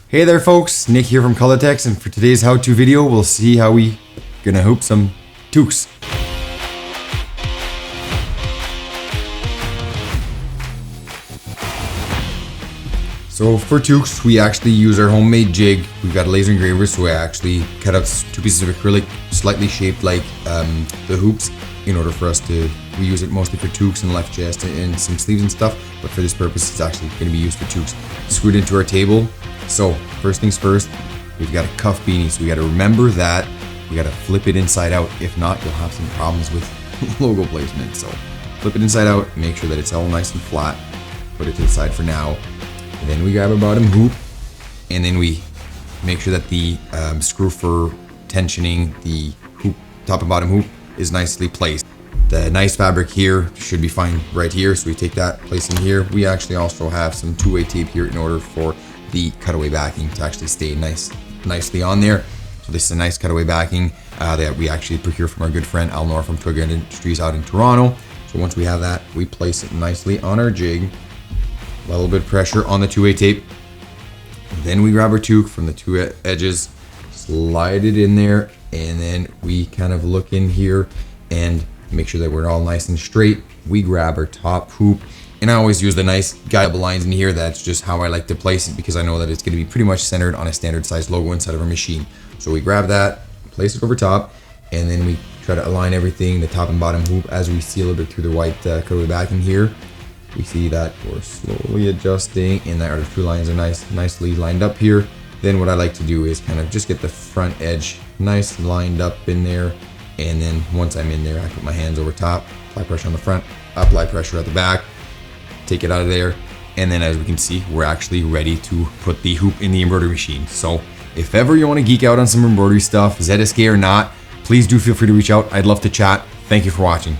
Hey there folks, Nick here from Toques, and for today's how-to video, we'll see how we gonna hoop some toques. So for toques, we actually use our homemade jig. We've got a laser engraver, so I actually cut out 2 pieces of acrylic, slightly shaped like the hoops, in order for us to, we use it mostly for toques and left chest and some sleeves and stuff, but for this purpose, it's actually gonna be used for toques. Screwed into our table. So first things first, we've got a cuff beanie, so we gotta remember that. We gotta flip it inside out. If not, you'll have some problems with logo placement. So flip it inside out, make sure that it's all nice and flat. Put it to the side for now. And then we grab a bottom hoop, and then we make sure that the screw for tensioning the hoop, top and bottom hoop, is nicely placed. The nice fabric here should be fine right here, so we take that, place in here. We actually also have some two-way tape here in order for the cutaway backing to actually stay nicely on there. So this is a nice cutaway backing that we actually procure from our good friend Alnor from Toques Industries out in Toronto. So once we have that, we place it nicely on our jig. A little bit of pressure on the two-way tape. Then we grab our toque from the two edges, slide it in there, and then we kind of look in here and make sure that we're all nice and straight. We grab our top hoop, and I always use the nice guidable lines in here. That's just how I like to place it, because I know that it's going to be pretty much centered on a standard size logo inside of our machine. So we grab that, place it over top, and then we try to align everything, the top and bottom hoop, as we see a little bit through the white cutaway backing here. We see that we're slowly adjusting, and that our two lines are nicely lined up here. Then what I like to do is kind of just get the front edge nice lined up in there, and then once I'm in there, I put my hands over top, apply pressure on the front, apply pressure at the back, take it out of there, and then as we can see, we're actually ready to put the hoop in the embroidery machine. So if ever you want to geek out on some embroidery stuff, ZSK or not, please do feel free to reach out. I'd love to chat. Thank you for watching.